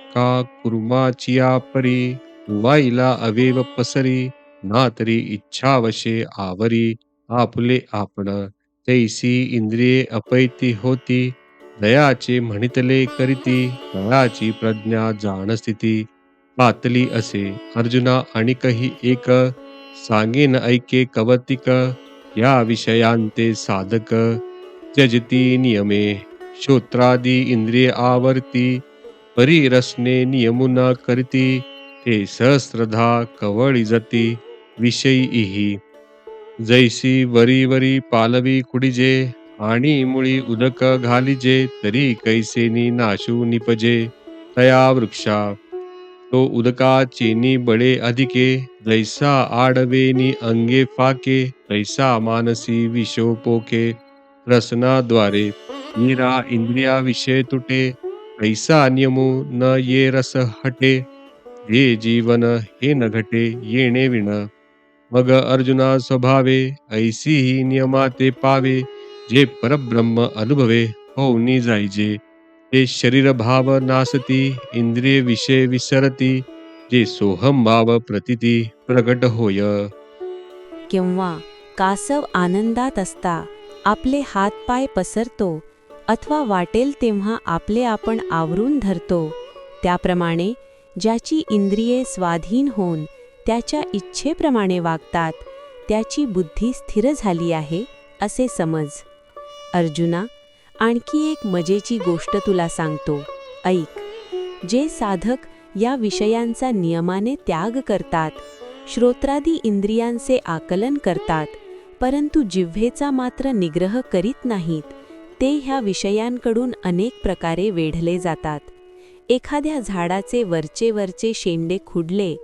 का कुर्माचिया परी, वाईला अवेव पसरी, ना तरी इच्छावशे आवरी, आपुले आपण. तैसी इंद्रिये अपैती होती, दयाचे म्हणितले करीती, तयाची प्रज्ञा जाणस्थिती, पातली असे. अर्जुना आणिकही एक, सांगेन ऐके कवतिक, या विषयांते साधक, त्यजती नियमे, श्रोत्रादी इंद्रिये आवर्ती, परिरसने नियमुन करती, ते सहस्रधा कवळिजती, विषयीही. जैसी वरी वरी पालवी कुडिजे, आणि मुळी उदक घालिजे, तरी कैसेनी नाशू निपजे, तया वृक्षा. तो उदकाचेनी बळे अधिके, जैसा आडवेनी अंगे फाके, तैसा मानसी विषोपोके, रसनाद्वारे मीरा इंद्रिया विषय तुटे, ऐसा नियमो न ये रस हटे, हे जीवन हे न घटे येणे विण. मग अर्जुना स्वभावे, ऐसी ही नियमा ते पावे, जे परब्रह्म अनुभवे होऊनी जाईजे, ते शरीर भाव नासती, इंद्रिय विषय विसरती, जे सोहम भाव प्रतिती प्रगट होय. किंवा कासव आनंदात असता आपले हातपाय पसरतो, अथवा वाटेल तेव्हा आपले आपण आवरून धरतो, त्याप्रमाणे ज्याची इंद्रिये स्वाधीन होऊन त्याच्या इच्छेप्रमाणे वागतात, त्याची बुद्धी स्थिर झाली आहे असे समज. अर्जुना, आणखी एक मजेची गोष्ट तुला सांगतो, ऐक. जे साधक या विषयांचा नियमाने त्याग करतात, श्रोत्रादी इंद्रियांचे आकलन करतात, परंतु जिव्हेचा मात्र निग्रह करीत नाहीत, ते ह्या विषयांकडून अनेक प्रकारे वेढले जातात. एखाद्या झाडाचे वरचे शेंडे खुडले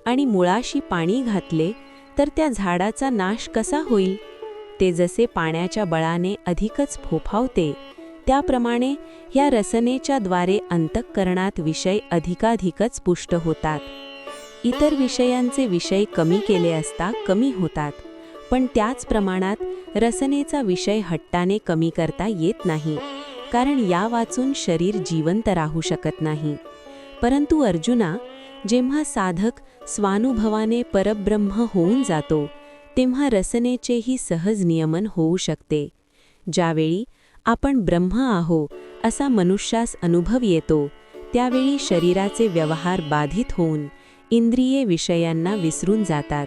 आणि मुळाशी पाणी घातले, तर त्या झाडाचा नाश कसा होईल? ते जसे पाण्याच्या बळाने अधिकच फोफावते, त्याप्रमाणे ह्या रसनेच्या द्वारे अंतःकरणात विषय अधिकाधिकच पुष्ट होतात. इतर विषयांचे विषय कमी केले असता कमी होतात, पण त्याच प्रमाणात रसनेचा विषय हट्टाने कमी करता येत नाही, कारण या वाचून शरीर जिवंत राहू शकत नाही. परंतु अर्जुना, जेव्हा साधक स्वानुभवाने परब्रह्म होऊन जातो, तेव्हा रसनेचेही सहज नियमन होऊ शकते. ज्यावेळी आपण ब्रह्म आहो असा मनुष्यास अनुभव येतो, त्यावेळी शरीराचे व्यवहार बाधित होऊन इंद्रिये विषयांना विसरून जातात.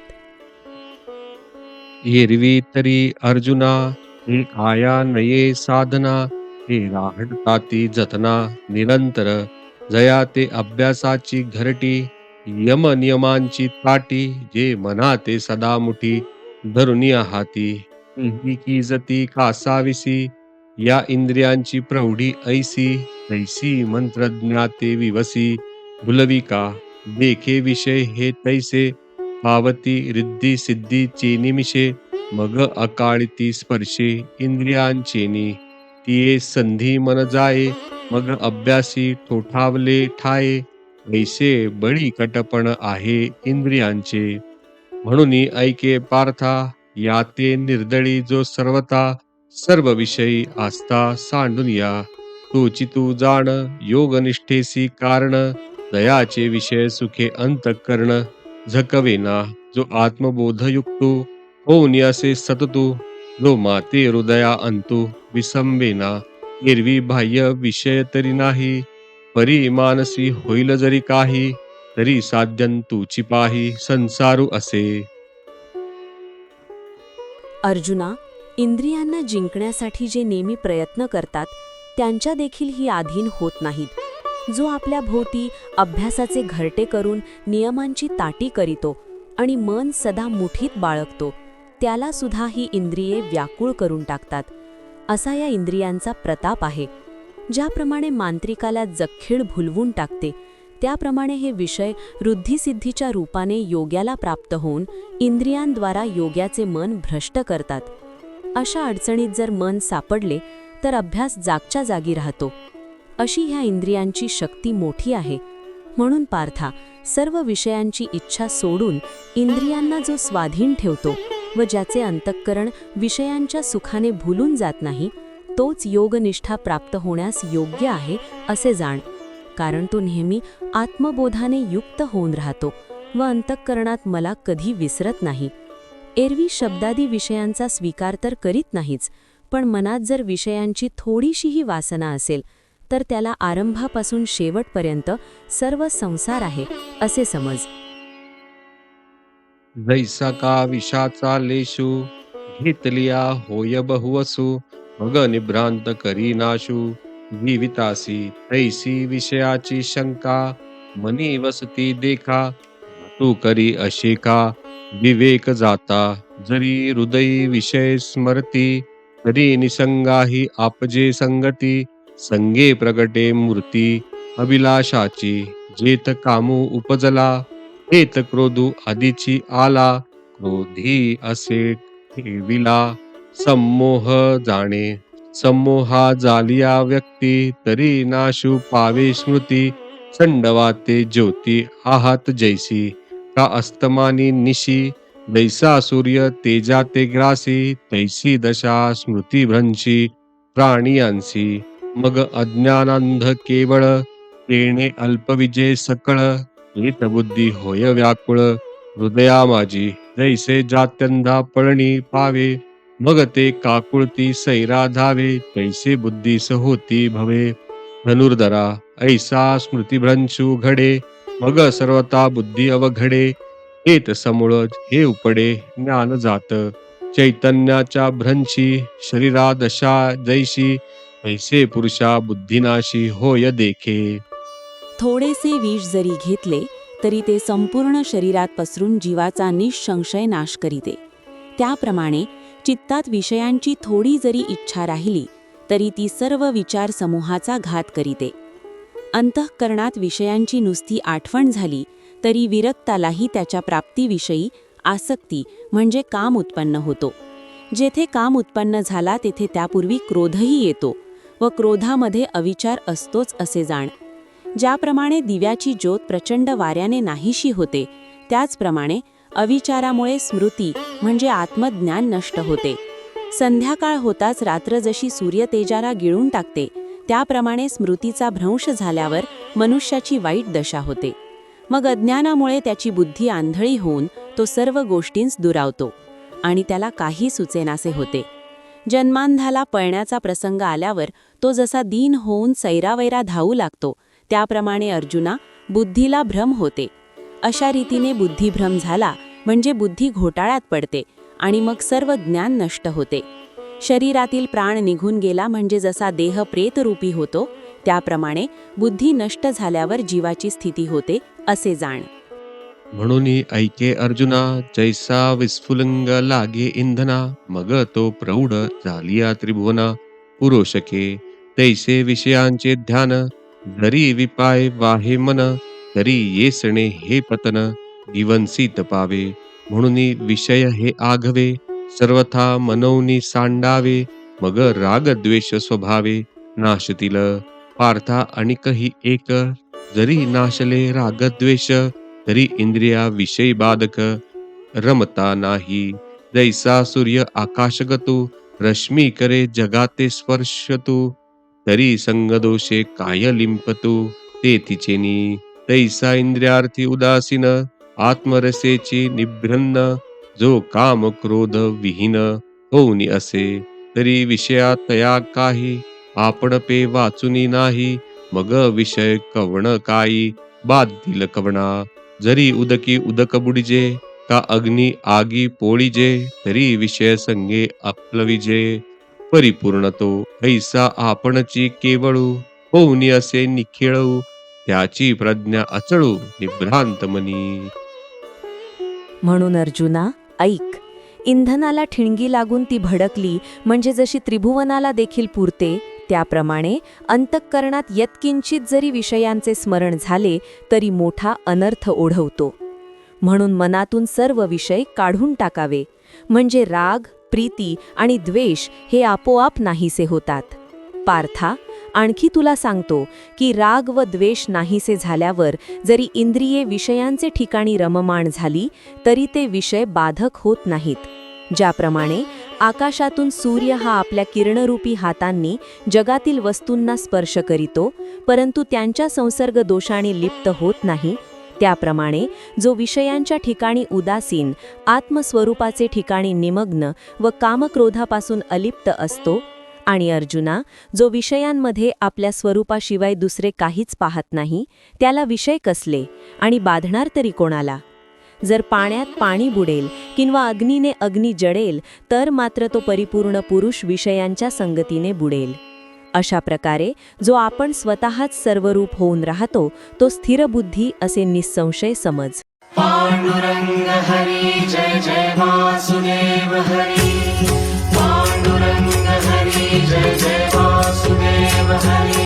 एरवी तरी अर्जुना, हे आया नये साधना, हे राहडताती जतना निरंतर, जया ते अभ्यासाची घरटी, यम नियमांची ताटी, जे मना ते सदा मुठी धरुनी हाती, ही की जती कासाविसी, या इंद्रियांची प्रौढी ऐसी, तैसी मंत्रज्ञाते विवसी, भुलविका. देखे विषय हे तैसे, पावती रिद्धी सिद्धीचे निमिषे, मग अकाळिती स्पर्शे इंद्रियांचेनी, तिये संधी मन जाये, मग अभ्यासी ठोठावले ठाये, ऐसे बळी कटपण आहे इंद्रियांचे. म्हणून ऐके पार्था, याते निर्दळी जो सर्वता, सर्व विषयी आस्था सांडून या, तोची तू जाण योगनिष्ठेसी कारण, दयाचे विषय सुखे अंतःकरण, झकवेना जो आत्मबोधयुक्तो, होऊन असे सततू, जो माते हृदया अंतू विसंबेना. एरवी बाह्य विषय तरी नाही, परी मानसी होईल जरी काही, तरी साध्यं तुची पाही संसारू असे. अर्जुना, इंद्रियांना जिंकण्यासाठी जे नेहमी प्रयत्न करतात, त्यांच्या देखील ही अधीन होत नाहीत. जो आपल्या भोवती अभ्यासाचे घरटे करून नियमांची ताटी करीतो आणि मन सदा मुठीत बाळगतो, त्याला सुद्धा ही इंद्रिये व्याकुळ करून टाकतात. असा या इंद्रियांचा प्रताप आहे. ज्याप्रमाणे मांत्रिकाला जखीड भुलवून टाकते, त्याप्रमाणे हे विषय रुद्धिसिद्धीच्या रूपाने योग्याला प्राप्त होऊन इंद्रियांद्वारा योग्याचे मन भ्रष्ट करतात. अशा अडचणीत जर मन सापडले तर अभ्यास जागच्या जागी राहतो. अशी ह्या इंद्रियांची शक्ती मोठी आहे. म्हणून पार्था, सर्व विषयांची इच्छा सोडून इंद्रियांना जो स्वाधीन ठेवतो व ज्याचे अंतःकरण विषयांच्या सुखाने भुलून जात नाही, तोच योगनिष्ठा प्राप्त होण्यास योग्य आहे असे जाण. कारण तो नेहमी आत्मबोधाने युक्त होऊन राहतो व अंतःकरणात मला कधी विसरत नाही. एरवी शब्दादी विषयांचा स्वीकार तर करीत नाहीच, पण मनात जर विषयांची थोडीशीही वासना असेल तर त्याला आरंभापासून शेवटपर्यंत सर्व संसार आहे असे समज. जैसा का विषाचा लेशू घेतलिया होय बहुवसू मग निभ्रांत करी नाशू जीवितासी तैसी विषयाची शंका मनी वसती देखा तू करी अशी का विवेक जाता जरी हृदयी विषय स्मरती तरी निसंगाही आपजे संगती संगे प्रगटे मूर्ती अभिलाषाची जेत कामू उपजला हेत क्रोधू आधीची आला क्रोधी असे ठेविला संमोह जाणे संमोहा जालिया व्यक्ती तरी नाशू पावे स्मृती संडवाते ज्योती आहात जैसी का अस्तमानी निशी दैसा सूर्य तेजाते ग्रासी तैसी दशा स्मृतिभ्रंशी प्राणियांसी मग अज्ञानांध केवळ येणे अल्पविजय सकळ येत बुद्धी होय व्याकुळ हृदया माझी जैसे जात्यंधा पळणी पावे मग ते काकुळती सैरा धावे तैसे बुद्धीस होती भवे धनुर्धरा ऐसा स्मृतिभ्रंशू घडे मग सर्वता बुद्धी अवघडे हेत समूळ हे उपडे ज्ञान जात चैतन्याच्या भ्रंशी शरीरा दशा जैशी ऐसे पुरुषा बुद्धिनाशी होय देखे. थोडेसे विष जरी घेतले तरी ते संपूर्ण शरीरात पसरून जीवाचा निःसंशय नाश करीते. त्याप्रमाणे चित्तात विषयांची थोडी जरी इच्छा राहिली तरी ती सर्व विचार समूहाचा घात करीते. अंतःकरणात विषयांची नुसती आठवण झाली तरी विरक्तालाही त्याच्या प्राप्तीविषयी आसक्ती म्हणजे काम उत्पन्न होतो. जेथे काम उत्पन्न झाला तेथे त्यापूर्वी क्रोधही येतो व क्रोधामध्ये अविचार असतोच असे जाण. ज्याप्रमाणे दिव्याची ज्योत प्रचंड वाऱ्याने नाहीशी होते त्याचप्रमाणे अविचारामुळे स्मृती म्हणजे आत्मज्ञान नष्ट होते. संध्याकाळ होताच रात्र जशी सूर्यतेजाला गिळून टाकते त्याप्रमाणे स्मृतीचा भ्रंश झाल्यावर मनुष्याची वाईट दशा होते. मग अज्ञानामुळे त्याची बुद्धी आंधळी होऊन तो सर्व गोष्टींस दुरावतो आणि त्याला काही सुचेनासे होते. जन्मांधाला पळण्याचा प्रसंग आल्यावर तो जसा दीन होऊन सैरावैरा धावू लागतो त्याप्रमाणे अर्जुना बुद्धीला भ्रम होते. अशा रीतीने बुद्धिभ्रम झाला म्हणजे बुद्धी घोटाळ्यात पडते आणि मग सर्व ज्ञान नष्ट होते. शरीरातील प्राण निघून गेला म्हणजे जसा देह प्रेतरूपी होतो त्याप्रमाणे बुद्धी नष्ट झाल्यावर जीवाची स्थिती होते असे जाण. म्हणून ऐके अर्जुना जैसा विस्फुलिंग लागे इंधना मग तो प्रौढ झालिया त्रिभुवना पुरोषके तैसे विषयांचे ध्यान जरी विपाय वाहे मन तरी येसणे हे पतन दिवंसीत पावे. म्हणून विषय हे आघवे सर्वथा मनोनी सांडावे मग राग द्वेष स्वभावे नाशतील. पार्था अनिकही एक जरी नाशले राग द्वेष तरी इंद्रिया विषयी बाधक रमता नाही. जैसा सूर्य आकाशगतू रश्मी करे जगाते स्पर्शतू तरी संगदोषे काय लिंपतू ते तिचेनी. तैसा इंद्रियार्थी उदासीन आत्मरसेची निभ्रन्न जो काम क्रोध विहीन होऊनी असे तरी विषया तया काही आपण पे वाचुनी नाही. मग विषय कवण काही बाधतील कवणा जरी उदकी उदक बुडिजे का अग्नी आगी पोळीजे तरी विषय संगे आपलविजे. परिपूर्ण तो ऐसा आपणची केवळू होऊनी असे निखिळू त्याची प्रज्ञा अचळू निभ्रांत मनी. म्हणून अर्जुना ऐक, इंधनाला ठिणगी लागून ती भडकली म्हणजे जशी त्रिभुवनाला देखील पुरते त्याप्रमाणे अंतःकरणात यत्किंचित जरी विषयांचे स्मरण झाले तरी मोठा अनर्थ ओढवतो. म्हणून मनातून सर्व विषय काढून टाकावे म्हणजे राग प्रीती आणि द्वेष हे आपोआप नाहीसे होतात. पार्था, आणखी तुला सांगतो की राग व द्वेष नाहीसे झाल्यावर जरी इंद्रिये विषयांचे ठिकाणी रममाण झाली तरी ते विषय बाधक होत नाहीत. ज्याप्रमाणे आकाशातून सूर्य हा आपल्या किरणरूपी हातांनी जगातील वस्तूंना स्पर्श करीतो, परंतु त्यांच्या संसर्ग दोषाने लिप्त होत नाही, त्याप्रमाणे जो विषयांच्या ठिकाणी उदासीन, आत्मस्वरूपाचे ठिकाणी निमग्न व कामक्रोधापासून अलिप्त असतो, आणि अर्जुना, जो विषयांमध्ये आपल्या स्वरूपाशिवाय दुसरे काहीच पाहत नाही, त्याला विषय कसले आणि बाधणार तरी कोणाला? जर पाण्यात पाणी बुडेल किंवा अग्नीने अग्नी जळेल, तर मात्र तो परिपूर्ण पुरुष विषयांच्या संगतीने बुडेल. अशा प्रकारे जो आपण स्वतःच सर्वरूप होऊन राहतो, तो स्थिरबुद्धी असे निस्संशय समज. पांडुरंग हरी जय जय वासुदेव हरी. पांडुरंग हरी जय जय वासुदेव हरी.